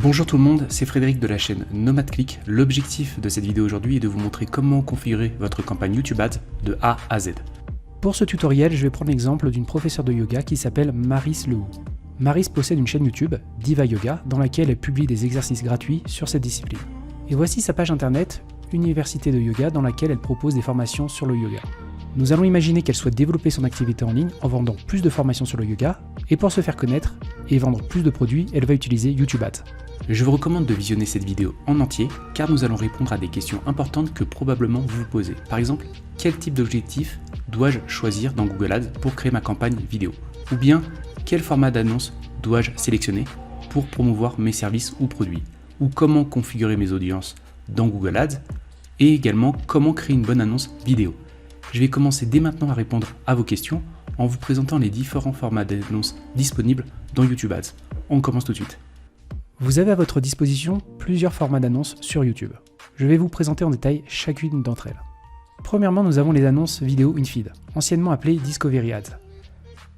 Bonjour tout le monde, c'est Frédéric de la chaîne NomadClick. L'objectif de cette vidéo aujourd'hui est de vous montrer comment configurer votre campagne YouTube Ads de A à Z. Pour ce tutoriel, je vais prendre l'exemple d'une professeure de yoga qui s'appelle Maris Lehou. Maris possède une chaîne YouTube, Diva Yoga, dans laquelle elle publie des exercices gratuits sur cette discipline. Et voici sa page internet, Université de Yoga, dans laquelle elle propose des formations sur le yoga. Nous allons imaginer qu'elle souhaite développer son activité en ligne en vendant plus de formations sur le yoga, et pour se faire connaître et vendre plus de produits, elle va utiliser YouTube Ads. Je vous recommande de visionner cette vidéo en entier car nous allons répondre à des questions importantes que probablement vous vous posez. Par exemple, quel type d'objectif dois-je choisir dans Google Ads pour créer ma campagne vidéo? Ou bien, quel format d'annonce dois-je sélectionner pour promouvoir mes services ou produits? Ou comment configurer mes audiences dans Google Ads? Et également, comment créer une bonne annonce vidéo? Je vais commencer dès maintenant à répondre à vos questions en vous présentant les différents formats d'annonces disponibles dans YouTube Ads. On commence tout de suite. Vous avez à votre disposition plusieurs formats d'annonces sur YouTube. Je vais vous présenter en détail chacune d'entre elles. Premièrement, nous avons les annonces vidéo in-feed, anciennement appelées Discovery Ads.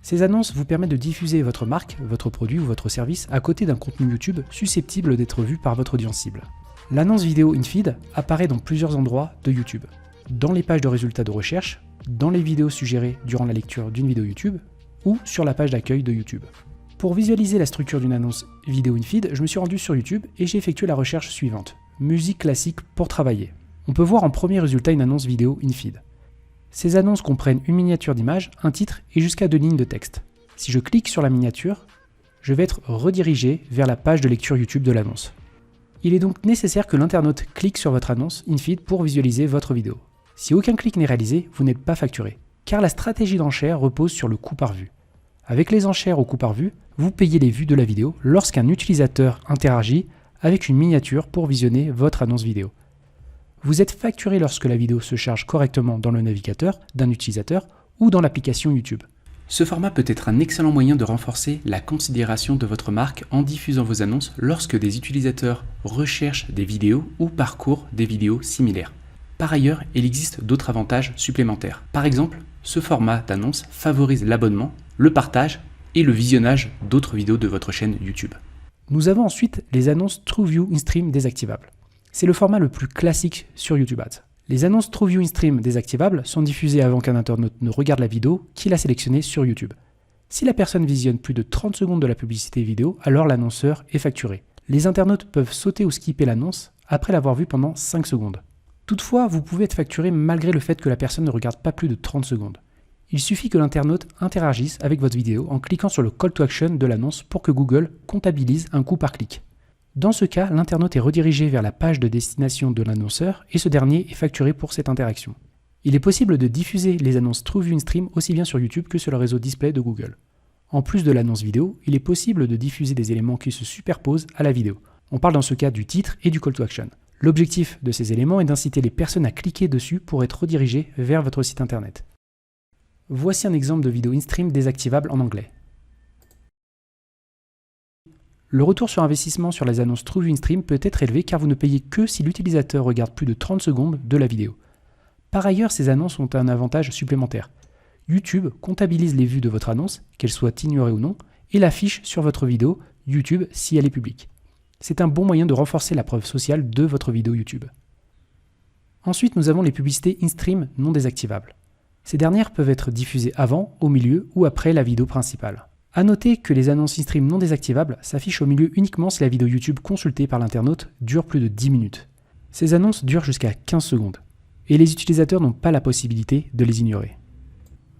Ces annonces vous permettent de diffuser votre marque, votre produit ou votre service à côté d'un contenu YouTube susceptible d'être vu par votre audience cible. L'annonce vidéo in-feed apparaît dans plusieurs endroits de YouTube. Dans les pages de résultats de recherche, dans les vidéos suggérées durant la lecture d'une vidéo YouTube ou sur la page d'accueil de YouTube. Pour visualiser la structure d'une annonce vidéo in-feed, je me suis rendu sur YouTube et j'ai effectué la recherche suivante. Musique classique pour travailler. On peut voir en premier résultat une annonce vidéo in-feed. Ces annonces comprennent une miniature d'image, un titre et jusqu'à 2 lignes de texte. Si je clique sur la miniature, je vais être redirigé vers la page de lecture YouTube de l'annonce. Il est donc nécessaire que l'internaute clique sur votre annonce in-feed pour visualiser votre vidéo. Si aucun clic n'est réalisé, vous n'êtes pas facturé, car la stratégie d'enchère repose sur le coût par vue. Avec les enchères au coût par vue, vous payez les vues de la vidéo lorsqu'un utilisateur interagit avec une miniature pour visionner votre annonce vidéo. Vous êtes facturé lorsque la vidéo se charge correctement dans le navigateur d'un utilisateur ou dans l'application YouTube. Ce format peut être un excellent moyen de renforcer la considération de votre marque en diffusant vos annonces lorsque des utilisateurs recherchent des vidéos ou parcourent des vidéos similaires. Par ailleurs, il existe d'autres avantages supplémentaires. Par exemple, ce format d'annonce favorise l'abonnement, le partage et le visionnage d'autres vidéos de votre chaîne YouTube. Nous avons ensuite les annonces TrueView in-stream désactivables. C'est le format le plus classique sur YouTube Ads. Les annonces TrueView in-stream désactivables sont diffusées avant qu'un internaute ne regarde la vidéo qu'il a sélectionnée sur YouTube. Si la personne visionne plus de 30 secondes de la publicité vidéo, alors l'annonceur est facturé. Les internautes peuvent sauter ou skipper l'annonce après l'avoir vue pendant 5 secondes. Toutefois, vous pouvez être facturé malgré le fait que la personne ne regarde pas plus de 30 secondes. Il suffit que l'internaute interagisse avec votre vidéo en cliquant sur le call to action de l'annonce pour que Google comptabilise un coût par clic. Dans ce cas, l'internaute est redirigé vers la page de destination de l'annonceur et ce dernier est facturé pour cette interaction. Il est possible de diffuser les annonces TrueView in-stream aussi bien sur YouTube que sur le réseau display de Google. En plus de l'annonce vidéo, il est possible de diffuser des éléments qui se superposent à la vidéo. On parle dans ce cas du titre et du call to action. L'objectif de ces éléments est d'inciter les personnes à cliquer dessus pour être redirigées vers votre site internet. Voici un exemple de vidéo in-stream désactivable en anglais. Le retour sur investissement sur les annonces TrueView in-stream peut être élevé car vous ne payez que si l'utilisateur regarde plus de 30 secondes de la vidéo. Par ailleurs, ces annonces ont un avantage supplémentaire. YouTube comptabilise les vues de votre annonce, qu'elles soient ignorées ou non, et l'affiche sur votre vidéo YouTube si elle est publique. C'est un bon moyen de renforcer la preuve sociale de votre vidéo YouTube. Ensuite, nous avons les publicités in-stream non désactivables. Ces dernières peuvent être diffusées avant, au milieu ou après la vidéo principale. A noter que les annonces in-stream non désactivables s'affichent au milieu uniquement si la vidéo YouTube consultée par l'internaute dure plus de 10 minutes. Ces annonces durent jusqu'à 15 secondes et les utilisateurs n'ont pas la possibilité de les ignorer.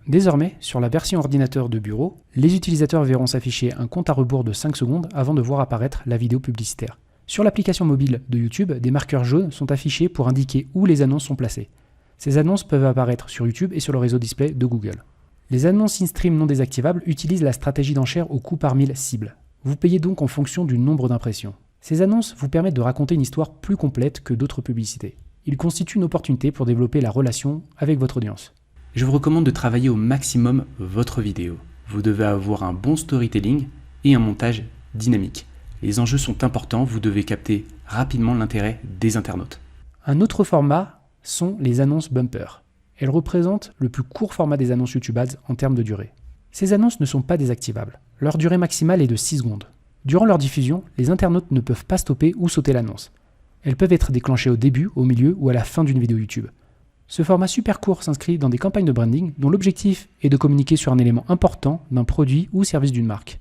Désormais, sur la version ordinateur de bureau, les utilisateurs verront s'afficher un compte à rebours de 5 secondes avant de voir apparaître la vidéo publicitaire. Sur l'application mobile de YouTube, des marqueurs jaunes sont affichés pour indiquer où les annonces sont placées. Ces annonces peuvent apparaître sur YouTube et sur le réseau display de Google. Les annonces in-stream non désactivables utilisent la stratégie d'enchère au coût par 1000 cibles. Vous payez donc en fonction du nombre d'impressions. Ces annonces vous permettent de raconter une histoire plus complète que d'autres publicités. Ils constituent une opportunité pour développer la relation avec votre audience. Je vous recommande de travailler au maximum votre vidéo. Vous devez avoir un bon storytelling et un montage dynamique. Les enjeux sont importants, vous devez capter rapidement l'intérêt des internautes. Un autre format sont les annonces bumper. Elles représentent le plus court format des annonces YouTube Ads en termes de durée. Ces annonces ne sont pas désactivables. Leur durée maximale est de 6 secondes. Durant leur diffusion, les internautes ne peuvent pas stopper ou sauter l'annonce. Elles peuvent être déclenchées au début, au milieu ou à la fin d'une vidéo YouTube. Ce format super court s'inscrit dans des campagnes de branding dont l'objectif est de communiquer sur un élément important d'un produit ou service d'une marque.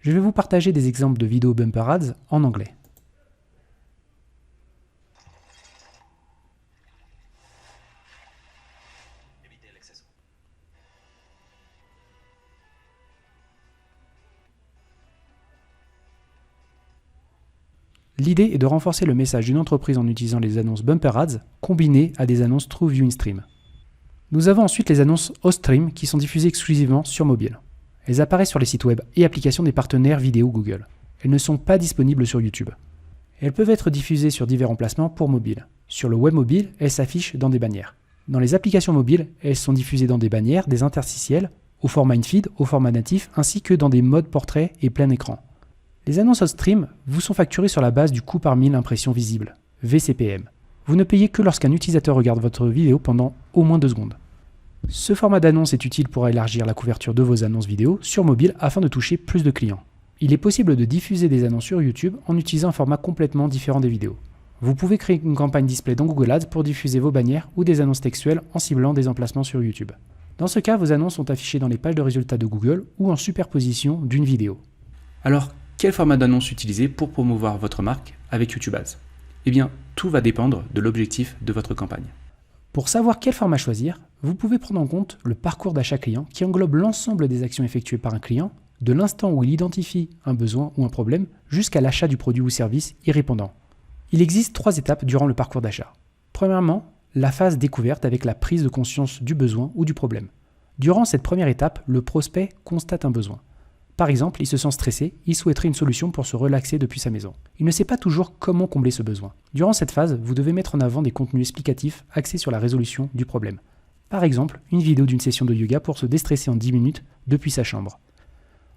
Je vais vous partager des exemples de vidéos bumper ads en anglais. L'idée est de renforcer le message d'une entreprise en utilisant les annonces bumper ads combinées à des annonces TrueView InStream. Nous avons ensuite les annonces OStream qui sont diffusées exclusivement sur mobile. Elles apparaissent sur les sites web et applications des partenaires vidéo Google. Elles ne sont pas disponibles sur YouTube. Elles peuvent être diffusées sur divers emplacements pour mobile. Sur le web mobile, elles s'affichent dans des bannières. Dans les applications mobiles, elles sont diffusées dans des bannières, des interstitiels, au format InFeed, au format natif, ainsi que dans des modes portrait et plein écran. Les annonces OStream vous sont facturées sur la base du coût par 1000 impressions visibles, VCPM. Vous ne payez que lorsqu'un utilisateur regarde votre vidéo pendant au moins 2 secondes. Ce format d'annonce est utile pour élargir la couverture de vos annonces vidéo sur mobile afin de toucher plus de clients. Il est possible de diffuser des annonces sur YouTube en utilisant un format complètement différent des vidéos. Vous pouvez créer une campagne display dans Google Ads pour diffuser vos bannières ou des annonces textuelles en ciblant des emplacements sur YouTube. Dans ce cas, vos annonces sont affichées dans les pages de résultats de Google ou en superposition d'une vidéo. Alors, quel format d'annonce utiliser pour promouvoir votre marque avec YouTube Ads? Eh bien, tout va dépendre de l'objectif de votre campagne. Pour savoir quel format choisir, vous pouvez prendre en compte le parcours d'achat client qui englobe l'ensemble des actions effectuées par un client, de l'instant où il identifie un besoin ou un problème jusqu'à l'achat du produit ou service y répondant. Il existe 3 étapes durant le parcours d'achat. Premièrement, la phase découverte avec la prise de conscience du besoin ou du problème. Durant cette première étape, le prospect constate un besoin. Par exemple, il se sent stressé, il souhaiterait une solution pour se relaxer depuis sa maison. Il ne sait pas toujours comment combler ce besoin. Durant cette phase, vous devez mettre en avant des contenus explicatifs axés sur la résolution du problème. Par exemple, une vidéo d'une session de yoga pour se déstresser en 10 minutes depuis sa chambre.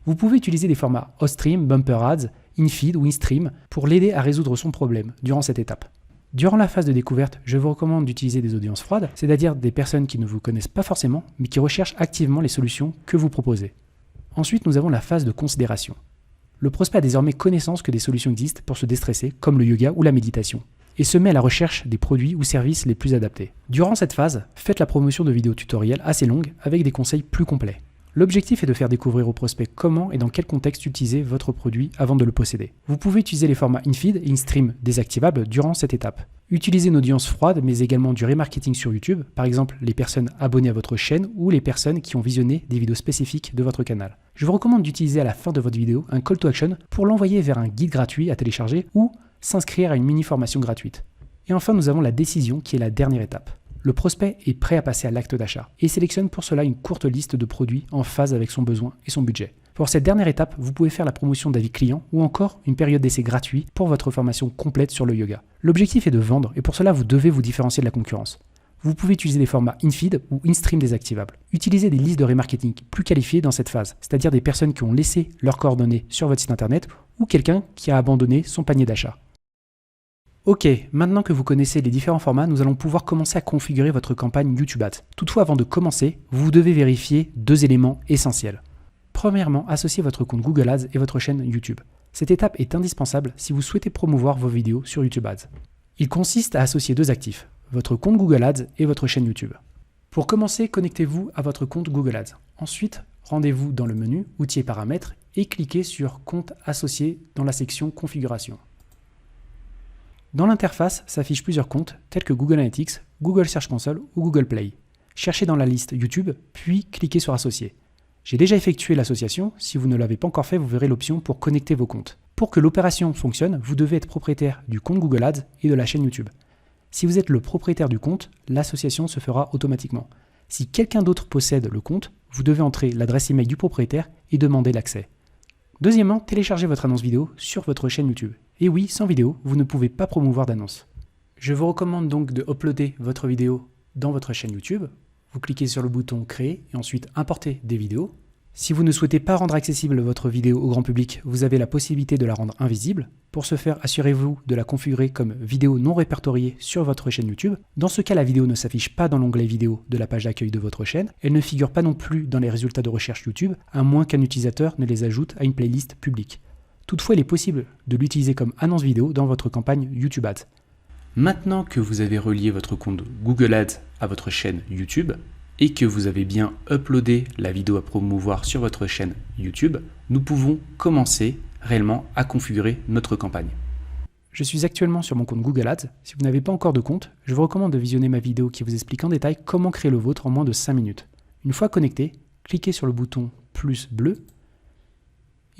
Vous pouvez utiliser des formats OStream, Bumper Ads, InFeed ou InStream pour l'aider à résoudre son problème durant cette étape. Durant la phase de découverte, je vous recommande d'utiliser des audiences froides, c'est-à-dire des personnes qui ne vous connaissent pas forcément, mais qui recherchent activement les solutions que vous proposez. Ensuite, nous avons la phase de considération. Le prospect a désormais connaissance que des solutions existent pour se déstresser, comme le yoga ou la méditation, et se met à la recherche des produits ou services les plus adaptés. Durant cette phase, faites la promotion de vidéos tutoriels assez longues avec des conseils plus complets. L'objectif est de faire découvrir au prospect comment et dans quel contexte utiliser votre produit avant de le posséder. Vous pouvez utiliser les formats InFeed et InStream désactivables durant cette étape. Utilisez une audience froide, mais également du remarketing sur YouTube, par exemple les personnes abonnées à votre chaîne ou les personnes qui ont visionné des vidéos spécifiques de votre canal. Je vous recommande d'utiliser à la fin de votre vidéo un call to action pour l'envoyer vers un guide gratuit à télécharger ou s'inscrire à une mini-formation gratuite. Et enfin, nous avons la décision qui est la dernière étape. Le prospect est prêt à passer à l'acte d'achat et sélectionne pour cela une courte liste de produits en phase avec son besoin et son budget. Pour cette dernière étape, vous pouvez faire la promotion d'avis clients ou encore une période d'essai gratuit pour votre formation complète sur le yoga. L'objectif est de vendre et pour cela, vous devez vous différencier de la concurrence. Vous pouvez utiliser des formats InFeed ou InStream désactivables. Utilisez des listes de remarketing plus qualifiées dans cette phase, c'est-à-dire des personnes qui ont laissé leurs coordonnées sur votre site internet ou quelqu'un qui a abandonné son panier d'achat. Ok, maintenant que vous connaissez les différents formats, nous allons pouvoir commencer à configurer votre campagne YouTube Ads. Toutefois, avant de commencer, vous devez vérifier 2 éléments essentiels. Premièrement, associez votre compte Google Ads et votre chaîne YouTube. Cette étape est indispensable si vous souhaitez promouvoir vos vidéos sur YouTube Ads. Il consiste à associer 2 actifs, votre compte Google Ads et votre chaîne YouTube. Pour commencer, connectez-vous à votre compte Google Ads. Ensuite, rendez-vous dans le menu Outils et paramètres et cliquez sur Compte associé dans la section Configuration. Dans l'interface s'affichent plusieurs comptes tels que Google Analytics, Google Search Console ou Google Play. Cherchez dans la liste YouTube, puis cliquez sur Associer. J'ai déjà effectué l'association, si vous ne l'avez pas encore fait, vous verrez l'option pour connecter vos comptes. Pour que l'opération fonctionne, vous devez être propriétaire du compte Google Ads et de la chaîne YouTube. Si vous êtes le propriétaire du compte, l'association se fera automatiquement. Si quelqu'un d'autre possède le compte, vous devez entrer l'adresse email du propriétaire et demander l'accès. Deuxièmement, téléchargez votre annonce vidéo sur votre chaîne YouTube. Et oui, sans vidéo, vous ne pouvez pas promouvoir d'annonce. Je vous recommande donc de uploader votre vidéo dans votre chaîne YouTube. Vous cliquez sur le bouton Créer et ensuite Importer des vidéos. Si vous ne souhaitez pas rendre accessible votre vidéo au grand public, vous avez la possibilité de la rendre invisible. Pour ce faire, assurez-vous de la configurer comme vidéo non répertoriée sur votre chaîne YouTube. Dans ce cas, la vidéo ne s'affiche pas dans l'onglet vidéo de la page d'accueil de votre chaîne. Elle ne figure pas non plus dans les résultats de recherche YouTube, à moins qu'un utilisateur ne les ajoute à une playlist publique. Toutefois, il est possible de l'utiliser comme annonce vidéo dans votre campagne YouTube Ads. Maintenant que vous avez relié votre compte Google Ads à votre chaîne YouTube et que vous avez bien uploadé la vidéo à promouvoir sur votre chaîne YouTube, nous pouvons commencer réellement à configurer notre campagne. Je suis actuellement sur mon compte Google Ads. Si vous n'avez pas encore de compte, je vous recommande de visionner ma vidéo qui vous explique en détail comment créer le vôtre en moins de 5 minutes. Une fois connecté, cliquez sur le bouton plus bleu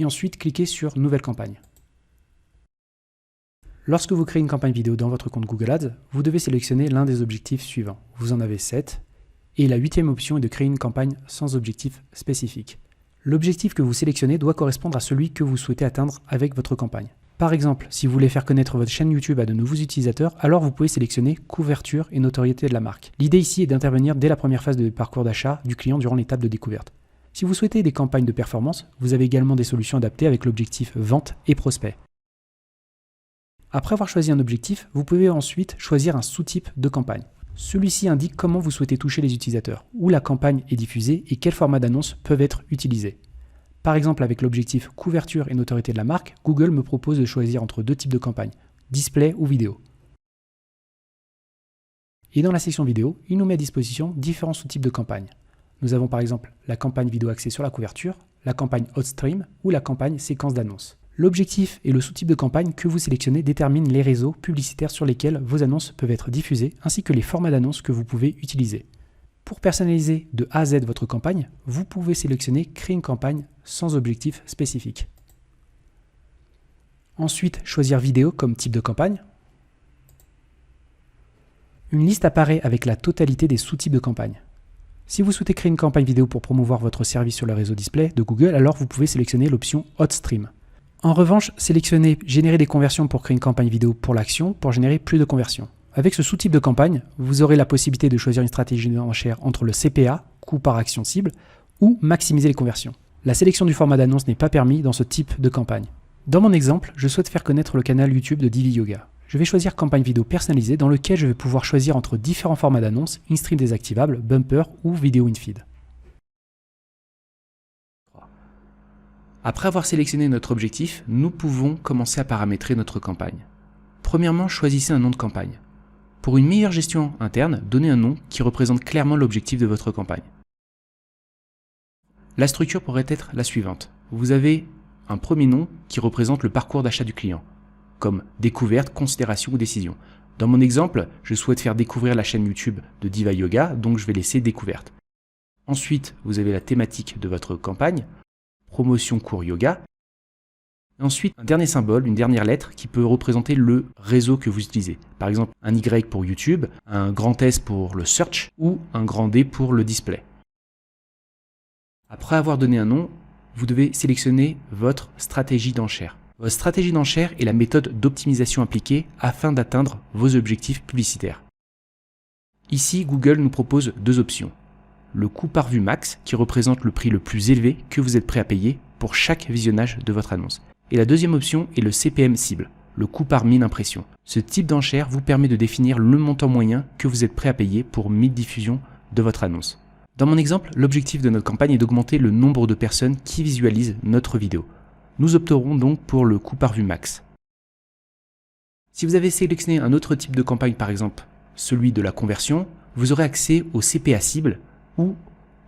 et ensuite cliquez sur Nouvelle campagne. Lorsque vous créez une campagne vidéo dans votre compte Google Ads, vous devez sélectionner l'un des objectifs suivants. Vous en avez 7 et la 8e option est de créer une campagne sans objectif spécifique. L'objectif que vous sélectionnez doit correspondre à celui que vous souhaitez atteindre avec votre campagne. Par exemple, si vous voulez faire connaître votre chaîne YouTube à de nouveaux utilisateurs, alors vous pouvez sélectionner couverture et notoriété de la marque. L'idée ici est d'intervenir dès la première phase de parcours d'achat du client durant l'étape de découverte. Si vous souhaitez des campagnes de performance, vous avez également des solutions adaptées avec l'objectif vente et prospect. Après avoir choisi un objectif, vous pouvez ensuite choisir un sous-type de campagne. Celui-ci indique comment vous souhaitez toucher les utilisateurs, où la campagne est diffusée et quels formats d'annonces peuvent être utilisés. Par exemple, avec l'objectif couverture et notoriété de la marque, Google me propose de choisir entre deux types de campagnes, display ou vidéo. Et dans la section vidéo, il nous met à disposition différents sous-types de campagnes. Nous avons par exemple la campagne vidéo axée sur la couverture, la campagne hot stream ou la campagne séquence d'annonces. L'objectif et le sous-type de campagne que vous sélectionnez déterminent les réseaux publicitaires sur lesquels vos annonces peuvent être diffusées ainsi que les formats d'annonces que vous pouvez utiliser. Pour personnaliser de A à Z votre campagne, vous pouvez sélectionner Créer une campagne sans objectif spécifique. Ensuite, choisir Vidéo comme type de campagne. Une liste apparaît avec la totalité des sous-types de campagne. Si vous souhaitez créer une campagne vidéo pour promouvoir votre service sur le réseau display de Google, alors vous pouvez sélectionner l'option Hot Stream. En revanche, sélectionnez Générer des conversions pour créer une campagne vidéo pour l'action pour générer plus de conversions. Avec ce sous-type de campagne, vous aurez la possibilité de choisir une stratégie d'enchère entre le CPA, coût par action cible, ou maximiser les conversions. La sélection du format d'annonce n'est pas permis dans ce type de campagne. Dans mon exemple, je souhaite faire connaître le canal YouTube de Divi Yoga. Je vais choisir campagne vidéo personnalisée dans lequel je vais pouvoir choisir entre différents formats d'annonces, in-stream désactivable, bumper ou vidéo in-feed. Après avoir sélectionné notre objectif, nous pouvons commencer à paramétrer notre campagne. Premièrement, choisissez un nom de campagne. Pour une meilleure gestion interne, donnez un nom qui représente clairement l'objectif de votre campagne. La structure pourrait être la suivante. Vous avez un premier nom qui représente le parcours d'achat du client, comme découverte, considération ou décision. Dans mon exemple, je souhaite faire découvrir la chaîne YouTube de Diva Yoga, donc je vais laisser découverte. Ensuite, vous avez la thématique de votre campagne, promotion cours yoga. Et ensuite, un dernier symbole, une dernière lettre qui peut représenter le réseau que vous utilisez. Par exemple, un Y pour YouTube, un grand S pour le search ou un grand D pour le display. Après avoir donné un nom, vous devez sélectionner votre stratégie d'enchère. Votre stratégie d'enchère est la méthode d'optimisation appliquée afin d'atteindre vos objectifs publicitaires. Ici, Google nous propose deux options. Le coût par vue max, qui représente le prix le plus élevé que vous êtes prêt à payer pour chaque visionnage de votre annonce. Et la deuxième option est le CPM cible, le coût par 1000 impressions. Ce type d'enchère vous permet de définir le montant moyen que vous êtes prêt à payer pour 1000 diffusions de votre annonce. Dans mon exemple, l'objectif de notre campagne est d'augmenter le nombre de personnes qui visualisent notre vidéo. Nous opterons donc pour le coût par vue max. Si vous avez sélectionné un autre type de campagne, par exemple celui de la conversion, vous aurez accès au CPA cible ou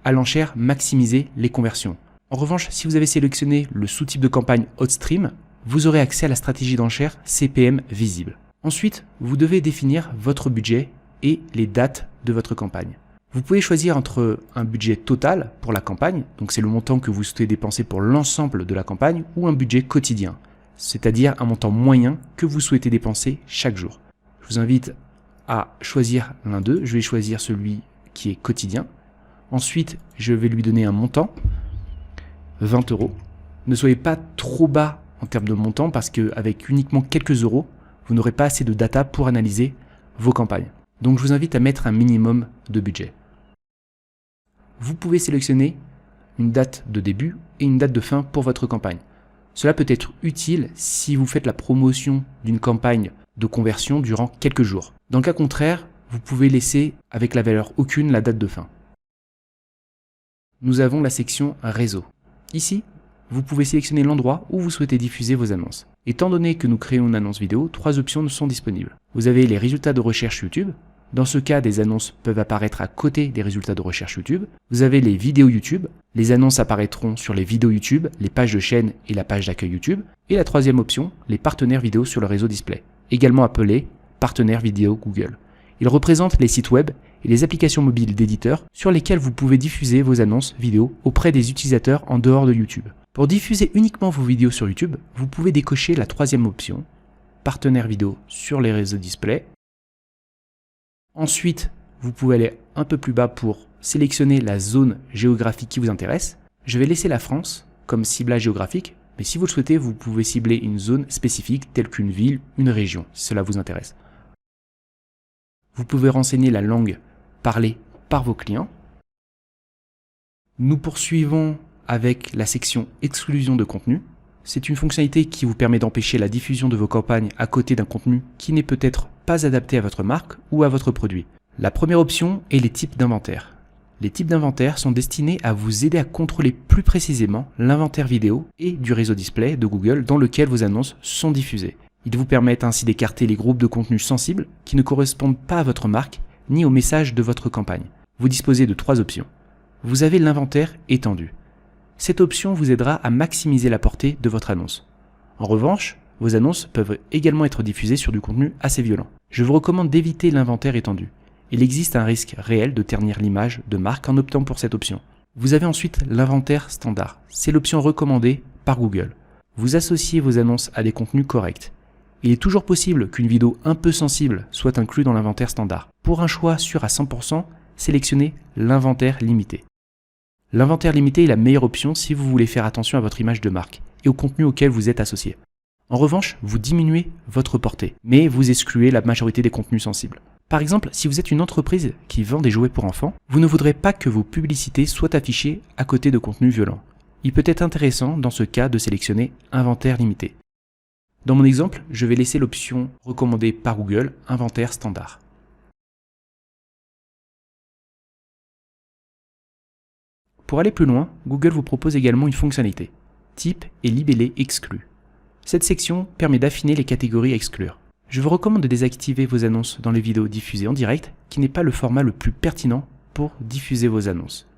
à l'enchère maximiser les conversions. En revanche, si vous avez sélectionné le sous-type de campagne Hot Stream, vous aurez accès à la stratégie d'enchère CPM visible. Ensuite, vous devez définir votre budget et les dates de votre campagne. Vous pouvez choisir entre un budget total pour la campagne, donc c'est le montant que vous souhaitez dépenser pour l'ensemble de la campagne, ou un budget quotidien, c'est-à-dire un montant moyen que vous souhaitez dépenser chaque jour. Je vous invite à choisir l'un d'eux. Je vais choisir celui qui est quotidien. Ensuite, je vais lui donner un montant, 20 €. Ne soyez pas trop bas en termes de montant parce qu'avec uniquement quelques euros, vous n'aurez pas assez de data pour analyser vos campagnes. Donc je vous invite à mettre un minimum de budget. Vous pouvez sélectionner une date de début et une date de fin pour votre campagne. Cela peut être utile si vous faites la promotion d'une campagne de conversion durant quelques jours. Dans le cas contraire, vous pouvez laisser avec la valeur aucune la date de fin. Nous avons la section réseau. Ici, vous pouvez sélectionner l'endroit où vous souhaitez diffuser vos annonces. Étant donné que nous créons une annonce vidéo, 3 options sont disponibles. Vous avez les résultats de recherche YouTube. Dans ce cas, des annonces peuvent apparaître à côté des résultats de recherche YouTube. Vous avez les vidéos YouTube. Les annonces apparaîtront sur les vidéos YouTube, les pages de chaîne et la page d'accueil YouTube. Et la troisième option, les partenaires vidéo sur le réseau display, également appelés partenaires vidéo Google. Ils représentent les sites web et les applications mobiles d'éditeurs sur lesquels vous pouvez diffuser vos annonces vidéo auprès des utilisateurs en dehors de YouTube. Pour diffuser uniquement vos vidéos sur YouTube, vous pouvez décocher la troisième option, partenaires vidéo sur les réseaux display. Ensuite, vous pouvez aller un peu plus bas pour sélectionner la zone géographique qui vous intéresse. Je vais laisser la France comme ciblage géographique, mais si vous le souhaitez, vous pouvez cibler une zone spécifique telle qu'une ville, une région, si cela vous intéresse. Vous pouvez renseigner la langue parlée par vos clients. Nous poursuivons avec la section exclusion de contenu. C'est une fonctionnalité qui vous permet d'empêcher la diffusion de vos campagnes à côté d'un contenu qui n'est peut-être pas adapté à votre marque ou à votre produit. La première option est les types d'inventaire. Les types d'inventaire sont destinés à vous aider à contrôler plus précisément l'inventaire vidéo et du réseau display de Google dans lequel vos annonces sont diffusées. Ils vous permettent ainsi d'écarter les groupes de contenus sensibles qui ne correspondent pas à votre marque ni au message de votre campagne. Vous disposez de 3 options. Vous avez l'inventaire étendu. Cette option vous aidera à maximiser la portée de votre annonce. En revanche, vos annonces peuvent également être diffusées sur du contenu assez violent. Je vous recommande d'éviter l'inventaire étendu. Il existe un risque réel de ternir l'image de marque en optant pour cette option. Vous avez ensuite l'inventaire standard. C'est l'option recommandée par Google. Vous associez vos annonces à des contenus corrects. Il est toujours possible qu'une vidéo un peu sensible soit inclue dans l'inventaire standard. Pour un choix sûr à 100%, sélectionnez l'inventaire limité. L'inventaire limité est la meilleure option si vous voulez faire attention à votre image de marque et au contenu auquel vous êtes associé. En revanche, vous diminuez votre portée, mais vous excluez la majorité des contenus sensibles. Par exemple, si vous êtes une entreprise qui vend des jouets pour enfants, vous ne voudrez pas que vos publicités soient affichées à côté de contenus violents. Il peut être intéressant dans ce cas de sélectionner inventaire limité. Dans mon exemple, je vais laisser l'option recommandée par Google, inventaire standard. Pour aller plus loin, Google vous propose également une fonctionnalité, type et libellé exclu. Cette section permet d'affiner les catégories à exclure. Je vous recommande de désactiver vos annonces dans les vidéos diffusées en direct, qui n'est pas le format le plus pertinent pour diffuser vos annonces.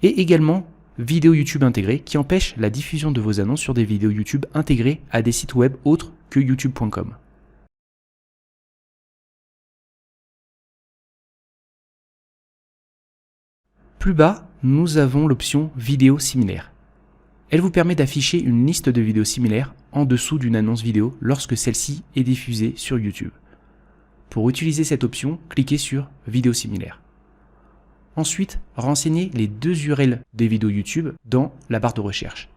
Et également, vidéo YouTube intégrée qui empêche la diffusion de vos annonces sur des vidéos YouTube intégrées à des sites web autres que youtube.com. Plus bas, nous avons l'option vidéo similaire. Elle vous permet d'afficher une liste de vidéos similaires en dessous d'une annonce vidéo lorsque celle-ci est diffusée sur YouTube. Pour utiliser cette option, cliquez sur vidéo similaire. Ensuite, renseignez les 2 URL des vidéos YouTube dans la barre de recherche.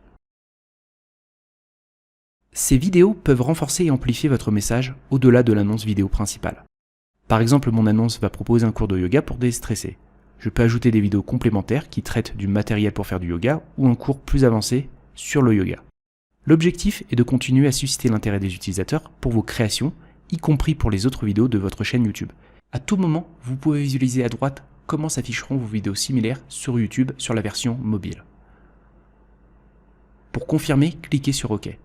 Ces vidéos peuvent renforcer et amplifier votre message au-delà de l'annonce vidéo principale. Par exemple, mon annonce va proposer un cours de yoga pour déstresser. Je peux ajouter des vidéos complémentaires qui traitent du matériel pour faire du yoga ou un cours plus avancé sur le yoga. L'objectif est de continuer à susciter l'intérêt des utilisateurs pour vos créations, y compris pour les autres vidéos de votre chaîne YouTube. À tout moment, vous pouvez visualiser à droite comment s'afficheront vos vidéos similaires sur YouTube sur la version mobile. Pour confirmer, cliquez sur OK.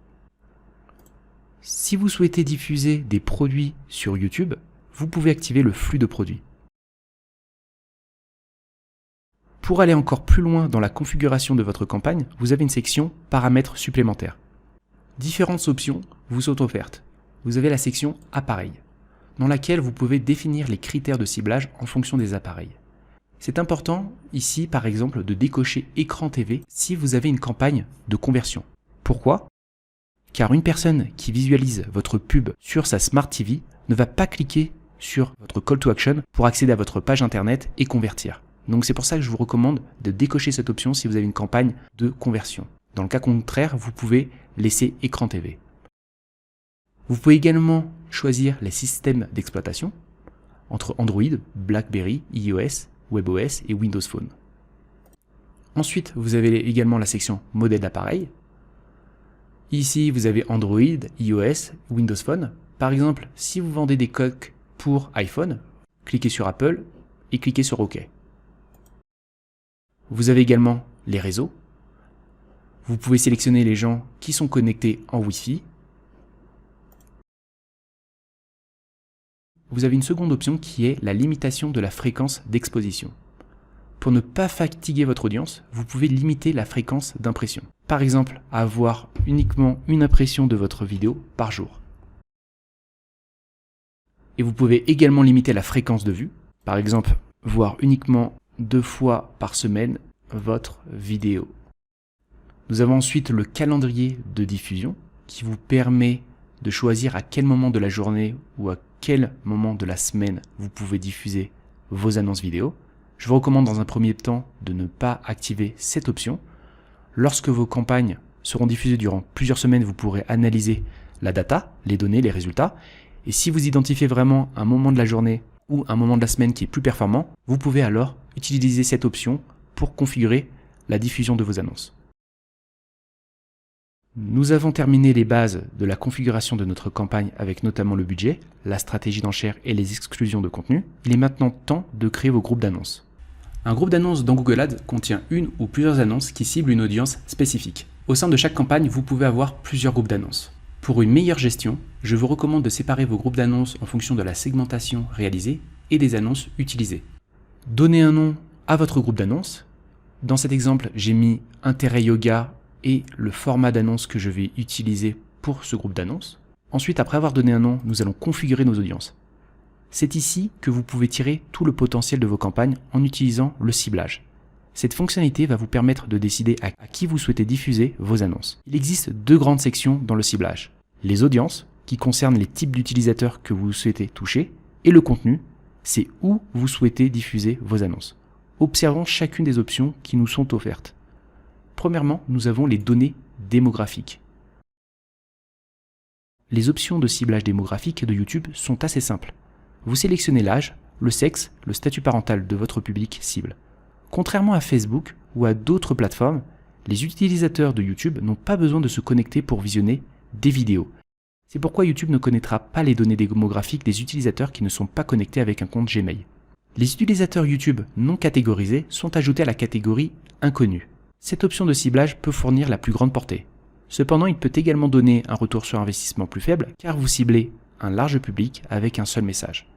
Si vous souhaitez diffuser des produits sur YouTube, vous pouvez activer le flux de produits. Pour aller encore plus loin dans la configuration de votre campagne, vous avez une section paramètres supplémentaires. Différentes options vous sont offertes. Vous avez la section appareil, dans laquelle vous pouvez définir les critères de ciblage en fonction des appareils. C'est important ici par exemple de décocher écran TV si vous avez une campagne de conversion. Pourquoi ? Car une personne qui visualise votre pub sur sa Smart TV ne va pas cliquer sur votre call to action pour accéder à votre page internet et convertir. Donc c'est pour ça que je vous recommande de décocher cette option si vous avez une campagne de conversion. Dans le cas contraire, vous pouvez laisser écran TV. Vous pouvez également choisir les systèmes d'exploitation entre Android, BlackBerry, iOS, WebOS et Windows Phone. Ensuite, vous avez également la section modèle d'appareil. Ici, vous avez Android, iOS, Windows Phone. Par exemple, si vous vendez des coques pour iPhone, cliquez sur Apple et cliquez sur OK. Vous avez également les réseaux. Vous pouvez sélectionner les gens qui sont connectés en Wi-Fi. Vous avez une seconde option qui est la limitation de la fréquence d'exposition. Pour ne pas fatiguer votre audience, vous pouvez limiter la fréquence d'impression. Par exemple, avoir uniquement une impression de votre vidéo par jour. Et vous pouvez également limiter la fréquence de vue. Par exemple, voir uniquement 2 fois par semaine votre vidéo. Nous avons ensuite le calendrier de diffusion qui vous permet de choisir à quel moment de la journée ou à quel moment de la semaine vous pouvez diffuser vos annonces vidéo. Je vous recommande dans un premier temps de ne pas activer cette option. Lorsque vos campagnes seront diffusées durant plusieurs semaines, vous pourrez analyser la data, les données, les résultats. Et si vous identifiez vraiment un moment de la journée ou un moment de la semaine qui est plus performant, vous pouvez alors utiliser cette option pour configurer la diffusion de vos annonces. Nous avons terminé les bases de la configuration de notre campagne avec notamment le budget, la stratégie d'enchère et les exclusions de contenu. Il est maintenant temps de créer vos groupes d'annonces. Un groupe d'annonces dans Google Ads contient une ou plusieurs annonces qui ciblent une audience spécifique. Au sein de chaque campagne, vous pouvez avoir plusieurs groupes d'annonces. Pour une meilleure gestion, je vous recommande de séparer vos groupes d'annonces en fonction de la segmentation réalisée et des annonces utilisées. Donnez un nom à votre groupe d'annonces. Dans cet exemple, j'ai mis intérêt yoga et le format d'annonce que je vais utiliser pour ce groupe d'annonces. Ensuite, après avoir donné un nom, nous allons configurer nos audiences. C'est ici que vous pouvez tirer tout le potentiel de vos campagnes en utilisant le ciblage. Cette fonctionnalité va vous permettre de décider à qui vous souhaitez diffuser vos annonces. Il existe 2 grandes sections dans le ciblage. Les audiences, qui concernent les types d'utilisateurs que vous souhaitez toucher, et le contenu, c'est où vous souhaitez diffuser vos annonces. Observons chacune des options qui nous sont offertes. Premièrement, nous avons les données démographiques. Les options de ciblage démographique de YouTube sont assez simples. Vous sélectionnez l'âge, le sexe, le statut parental de votre public cible. Contrairement à Facebook ou à d'autres plateformes, les utilisateurs de YouTube n'ont pas besoin de se connecter pour visionner des vidéos. C'est pourquoi YouTube ne connaîtra pas les données démographiques des utilisateurs qui ne sont pas connectés avec un compte Gmail. Les utilisateurs YouTube non catégorisés sont ajoutés à la catégorie inconnue. Cette option de ciblage peut fournir la plus grande portée. Cependant, il peut également donner un retour sur investissement plus faible car vous ciblez un large public avec un seul message.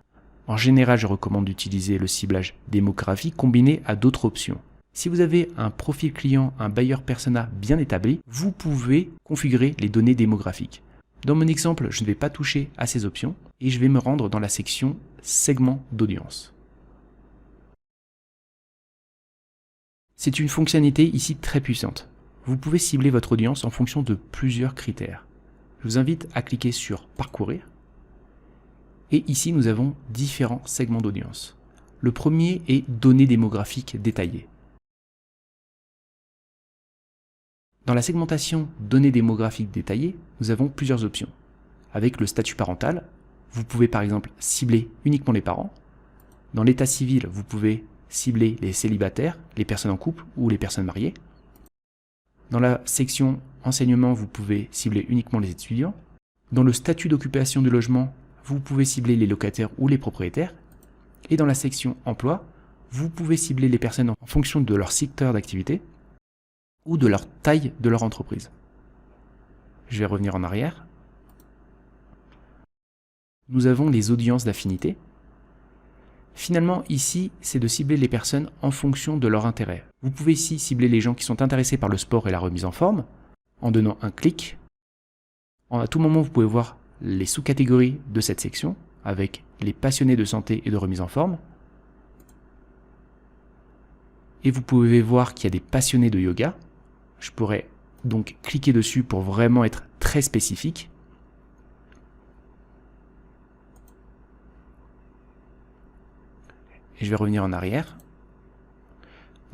En général, je recommande d'utiliser le ciblage démographique combiné à d'autres options. Si vous avez un profil client, un buyer persona bien établi, vous pouvez configurer les données démographiques. Dans mon exemple, je ne vais pas toucher à ces options et je vais me rendre dans la section segment d'audience. C'est une fonctionnalité ici très puissante. Vous pouvez cibler votre audience en fonction de plusieurs critères. Je vous invite à cliquer sur Parcourir. Et ici, nous avons différents segments d'audience. Le premier est Données démographiques détaillées. Dans la segmentation Données démographiques détaillées, nous avons plusieurs options. Avec le statut parental, vous pouvez par exemple cibler uniquement les parents. Dans l'état civil, vous pouvez cibler les célibataires, les personnes en couple ou les personnes mariées. Dans la section enseignement, vous pouvez cibler uniquement les étudiants. Dans le statut d'occupation du logement, vous pouvez cibler les locataires ou les propriétaires. Et dans la section emploi, vous pouvez cibler les personnes en fonction de leur secteur d'activité ou de leur taille de leur entreprise. Je vais revenir en arrière. Nous avons les audiences d'affinité. Finalement, ici, c'est de cibler les personnes en fonction de leur intérêt. Vous pouvez ici cibler les gens qui sont intéressés par le sport et la remise en forme, en donnant un clic. À tout moment, vous pouvez voir les sous-catégories de cette section, avec les passionnés de santé et de remise en forme. Et vous pouvez voir qu'il y a des passionnés de yoga. Je pourrais donc cliquer dessus pour vraiment être très spécifique. Et je vais revenir en arrière.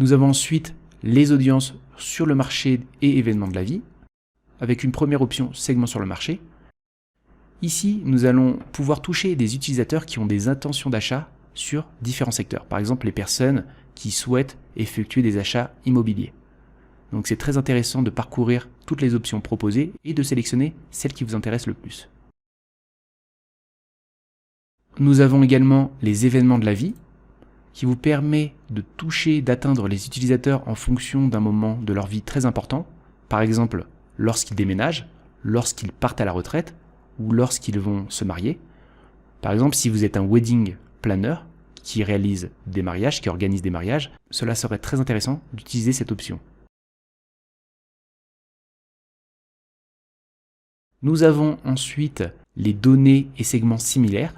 Nous avons ensuite les audiences sur le marché et événements de la vie, avec une première option segment sur le marché. Ici, nous allons pouvoir toucher des utilisateurs qui ont des intentions d'achat sur différents secteurs. Par exemple, les personnes qui souhaitent effectuer des achats immobiliers. Donc c'est très intéressant de parcourir toutes les options proposées et de sélectionner celles qui vous intéressent le plus. Nous avons également les événements de la vie, qui vous permet de toucher, d'atteindre les utilisateurs en fonction d'un moment de leur vie très important. par exemple lorsqu'ils déménagent, lorsqu'ils partent à la retraite ou lorsqu'ils vont se marier. Par exemple, si vous êtes un wedding planner qui réalise des mariages, qui organise des mariages, cela serait très intéressant d'utiliser cette option. Nous avons ensuite les données et segments similaires.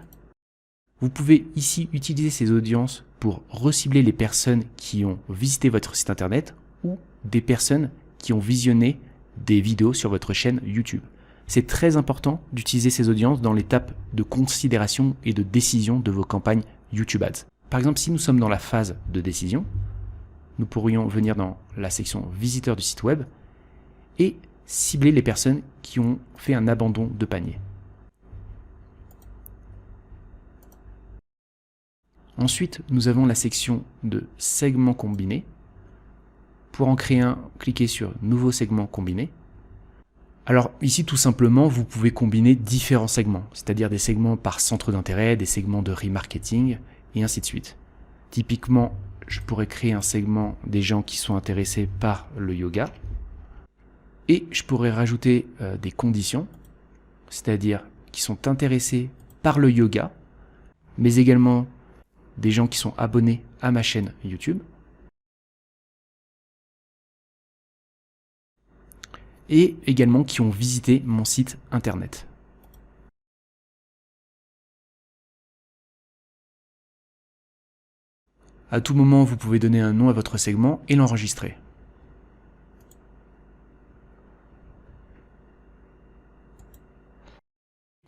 Vous pouvez ici utiliser ces audiences pour recibler les personnes qui ont visité votre site internet ou des personnes qui ont visionné des vidéos sur votre chaîne YouTube. C'est très important d'utiliser ces audiences dans l'étape de considération et de décision de vos campagnes YouTube Ads. Par exemple, si nous sommes dans la phase de décision, nous pourrions venir dans la section visiteurs du site web et cibler les personnes qui ont fait un abandon de panier. Ensuite, nous avons la section de segments combinés. Pour en créer un, cliquez sur Nouveau segment combiné. Alors ici, tout simplement, vous pouvez combiner différents segments, c'est-à-dire des segments par centre d'intérêt, des segments de remarketing, et ainsi de suite. Typiquement, je pourrais créer un segment des gens qui sont intéressés par le yoga, et je pourrais rajouter des conditions, c'est-à-dire qui sont intéressés par le yoga, mais également des gens qui sont abonnés à ma chaîne YouTube, et également qui ont visité mon site internet. À tout moment, vous pouvez donner un nom à votre segment et l'enregistrer.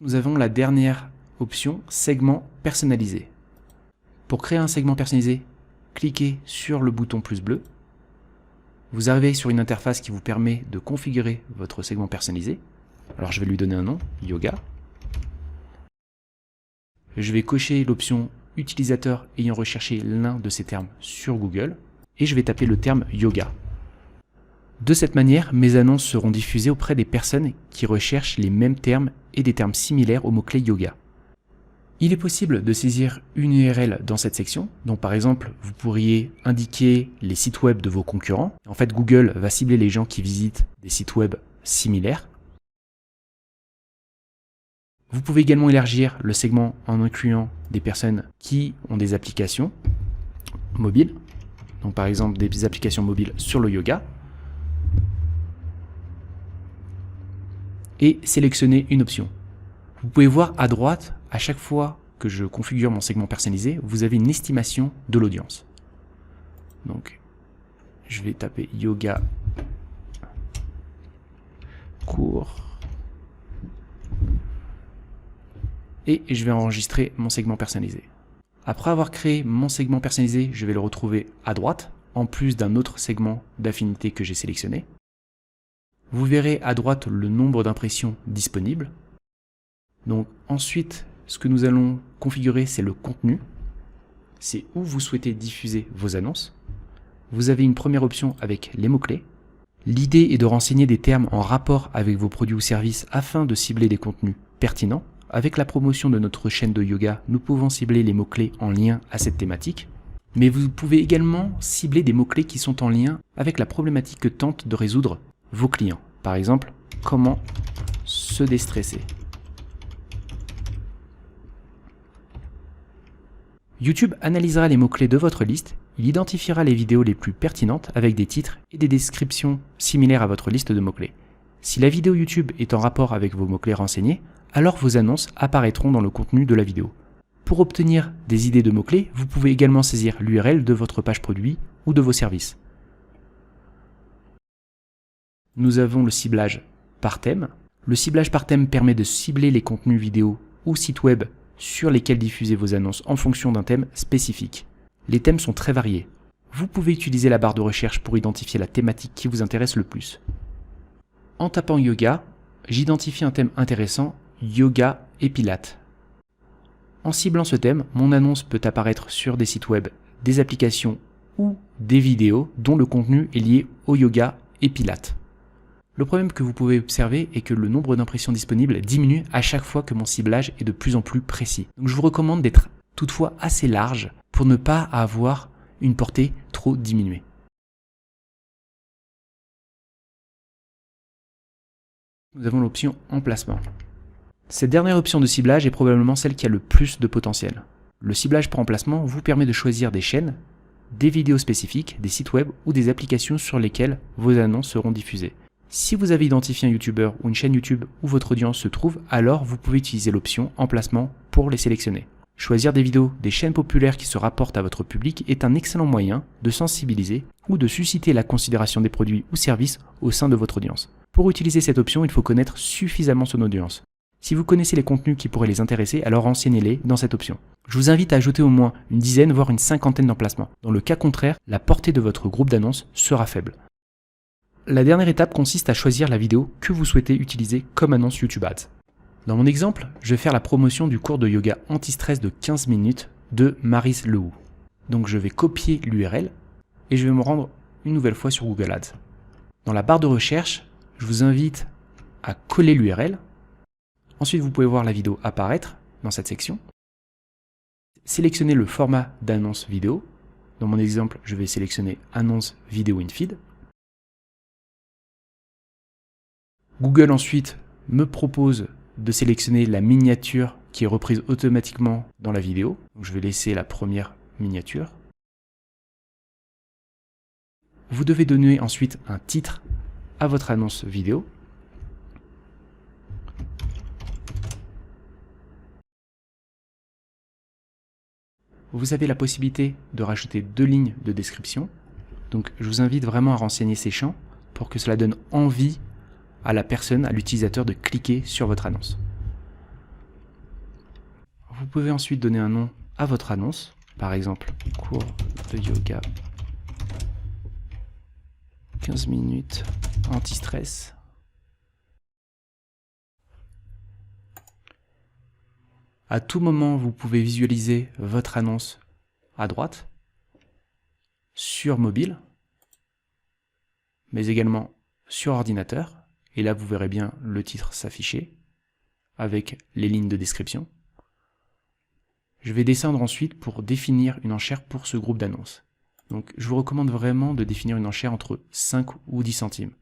Nous avons la dernière option, segment personnalisé. Pour créer un segment personnalisé, cliquez sur le bouton plus bleu. Vous arrivez sur une interface qui vous permet de configurer votre segment personnalisé. Alors je vais lui donner un nom, yoga. Je vais cocher l'option utilisateur ayant recherché l'un de ces termes sur Google et je vais taper le terme yoga. De cette manière, mes annonces seront diffusées auprès des personnes qui recherchent les mêmes termes et des termes similaires au mot-clé yoga. Il est possible de saisir une URL dans cette section, donc par exemple, vous pourriez indiquer les sites web de vos concurrents. En fait, Google va cibler les gens qui visitent des sites web similaires. Vous pouvez également élargir le segment en incluant des personnes qui ont des applications mobiles, donc par exemple des applications mobiles sur le yoga, et sélectionner une option. Vous pouvez voir à droite, à chaque fois que je configure mon segment personnalisé, vous avez une estimation de l'audience. Donc, je vais taper yoga cours et je vais enregistrer mon segment personnalisé. Après avoir créé mon segment personnalisé, je vais le retrouver à droite, en plus d'un autre segment d'affinité que j'ai sélectionné. Vous verrez à droite le nombre d'impressions disponibles. Donc ensuite, ce que nous allons configurer, c'est le contenu. C'est où vous souhaitez diffuser vos annonces. Vous avez une première option avec les mots-clés. L'idée est de renseigner des termes en rapport avec vos produits ou services afin de cibler des contenus pertinents. Avec la promotion de notre chaîne de yoga, nous pouvons cibler les mots-clés en lien à cette thématique. Mais vous pouvez également cibler des mots-clés qui sont en lien avec la problématique que tentent de résoudre vos clients. Par exemple, comment se déstresser. YouTube analysera les mots-clés de votre liste, il identifiera les vidéos les plus pertinentes avec des titres et des descriptions similaires à votre liste de mots-clés. Si la vidéo YouTube est en rapport avec vos mots-clés renseignés, alors vos annonces apparaîtront dans le contenu de la vidéo. Pour obtenir des idées de mots-clés, vous pouvez également saisir l'URL de votre page produit ou de vos services. Nous avons le ciblage par thème. Le ciblage par thème permet de cibler les contenus vidéo ou sites web sur lesquels diffuser vos annonces en fonction d'un thème spécifique. Les thèmes sont très variés. Vous pouvez utiliser la barre de recherche pour identifier la thématique qui vous intéresse le plus. En tapant yoga, j'identifie un thème intéressant, yoga et pilates. En ciblant ce thème, mon annonce peut apparaître sur des sites web, des applications ou des vidéos dont le contenu est lié au yoga et pilates. Le problème que vous pouvez observer est que le nombre d'impressions disponibles diminue à chaque fois que mon ciblage est de plus en plus précis. Donc je vous recommande d'être toutefois assez large pour ne pas avoir une portée trop diminuée. Nous avons l'option emplacement. Cette dernière option de ciblage est probablement celle qui a le plus de potentiel. Le ciblage par emplacement vous permet de choisir des chaînes, des vidéos spécifiques, des sites web ou des applications sur lesquelles vos annonces seront diffusées. Si vous avez identifié un YouTuber ou une chaîne YouTube où votre audience se trouve, alors vous pouvez utiliser l'option emplacement pour les sélectionner. Choisir des vidéos des chaînes populaires qui se rapportent à votre public est un excellent moyen de sensibiliser ou de susciter la considération des produits ou services au sein de votre audience. Pour utiliser cette option, il faut connaître suffisamment son audience. Si vous connaissez les contenus qui pourraient les intéresser, alors renseignez-les dans cette option. Je vous invite à ajouter au moins une dizaine voire une cinquantaine d'emplacements. Dans le cas contraire, la portée de votre groupe d'annonces sera faible. La dernière étape consiste à choisir la vidéo que vous souhaitez utiliser comme annonce YouTube Ads. Dans mon exemple, je vais faire la promotion du cours de yoga anti-stress de 15 minutes de Maryse Lehoux. Donc je vais copier l'URL et je vais me rendre une nouvelle fois sur Google Ads. Dans la barre de recherche, je vous invite à coller l'URL. Ensuite, vous pouvez voir la vidéo apparaître dans cette section. Sélectionnez le format d'annonce vidéo. Dans mon exemple, je vais sélectionner annonce vidéo in feed. Google ensuite me propose de sélectionner la miniature qui est reprise automatiquement dans la vidéo. Donc, je vais laisser la première miniature. Vous devez donner ensuite un titre à votre annonce vidéo. Vous avez la possibilité de rajouter 2 lignes de description. Donc je vous invite vraiment à renseigner ces champs pour que cela donne envie à la personne, à l'utilisateur de cliquer sur votre annonce. Vous pouvez ensuite donner un nom à votre annonce, par exemple cours de yoga 15 minutes anti-stress. À tout moment, vous pouvez visualiser votre annonce à droite, sur mobile, mais également sur ordinateur. Et là, vous verrez bien le titre s'afficher avec les lignes de description. Je vais descendre ensuite pour définir une enchère pour ce groupe d'annonces. Donc, je vous recommande vraiment de définir une enchère entre 5 ou 10 centimes.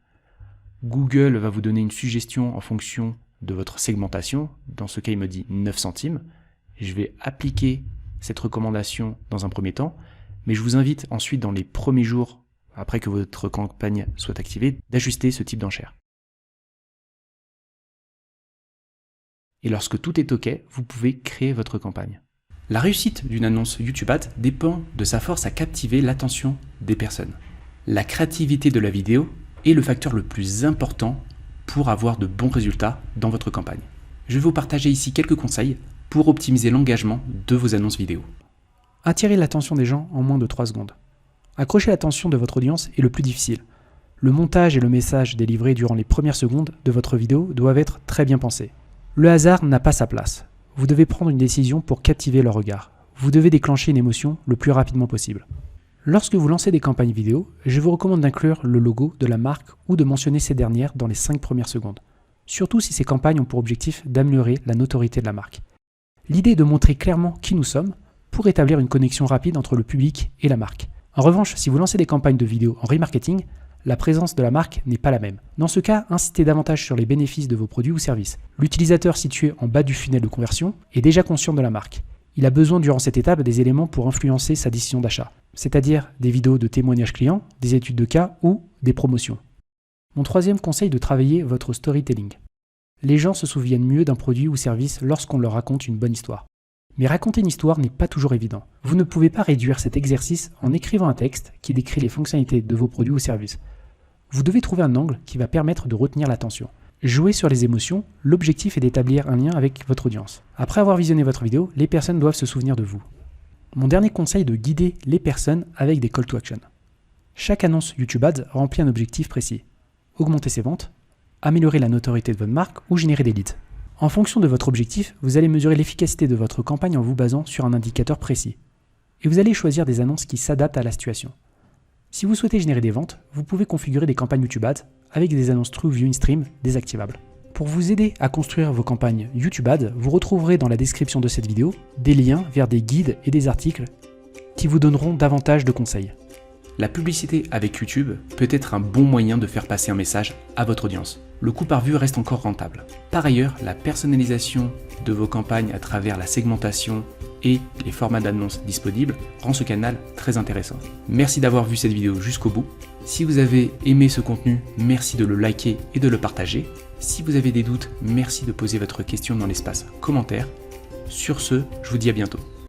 Google va vous donner une suggestion en fonction de votre segmentation. Dans ce cas, il me dit 9 centimes. Je vais appliquer cette recommandation dans un premier temps, mais je vous invite ensuite dans les premiers jours, après que votre campagne soit activée, d'ajuster ce type d'enchère. Et lorsque tout est OK, vous pouvez créer votre campagne. La réussite d'une annonce YouTube Ads dépend de sa force à captiver l'attention des personnes. La créativité de la vidéo est le facteur le plus important pour avoir de bons résultats dans votre campagne. Je vais vous partager ici quelques conseils pour optimiser l'engagement de vos annonces vidéo. Attirez l'attention des gens en moins de 3 secondes. Accrocher l'attention de votre audience est le plus difficile. Le montage et le message délivré durant les premières secondes de votre vidéo doivent être très bien pensés. Le hasard n'a pas sa place. Vous devez prendre une décision pour captiver leur regard. Vous devez déclencher une émotion le plus rapidement possible. Lorsque vous lancez des campagnes vidéo, je vous recommande d'inclure le logo de la marque ou de mentionner ces dernières dans les 5 premières secondes. Surtout si ces campagnes ont pour objectif d'améliorer la notoriété de la marque. L'idée est de montrer clairement qui nous sommes pour établir une connexion rapide entre le public et la marque. En revanche, si vous lancez des campagnes de vidéo en remarketing, la présence de la marque n'est pas la même. Dans ce cas, incitez davantage sur les bénéfices de vos produits ou services. L'utilisateur situé en bas du funnel de conversion est déjà conscient de la marque. Il a besoin durant cette étape des éléments pour influencer sa décision d'achat, c'est-à-dire des vidéos de témoignages clients, des études de cas ou des promotions. Mon troisième conseil est de travailler votre storytelling. Les gens se souviennent mieux d'un produit ou service lorsqu'on leur raconte une bonne histoire. Mais raconter une histoire n'est pas toujours évident. Vous ne pouvez pas réduire cet exercice en écrivant un texte qui décrit les fonctionnalités de vos produits ou services. Vous devez trouver un angle qui va permettre de retenir l'attention. Jouer sur les émotions, l'objectif est d'établir un lien avec votre audience. Après avoir visionné votre vidéo, les personnes doivent se souvenir de vous. Mon dernier conseil est de guider les personnes avec des call to action. Chaque annonce YouTube Ads remplit un objectif précis. Augmenter ses ventes, améliorer la notoriété de votre marque ou générer des leads. En fonction de votre objectif, vous allez mesurer l'efficacité de votre campagne en vous basant sur un indicateur précis. Et vous allez choisir des annonces qui s'adaptent à la situation. Si vous souhaitez générer des ventes, vous pouvez configurer des campagnes YouTube Ads avec des annonces TrueView InStream désactivables. Pour vous aider à construire vos campagnes YouTube Ads, vous retrouverez dans la description de cette vidéo des liens vers des guides et des articles qui vous donneront davantage de conseils. La publicité avec YouTube peut être un bon moyen de faire passer un message à votre audience. Le coût par vue reste encore rentable. Par ailleurs, la personnalisation de vos campagnes à travers la segmentation et les formats d'annonces disponibles rend ce canal très intéressant. Merci d'avoir vu cette vidéo jusqu'au bout. Si vous avez aimé ce contenu, merci de le liker et de le partager. Si vous avez des doutes, merci de poser votre question dans l'espace commentaire. Sur ce, je vous dis à bientôt.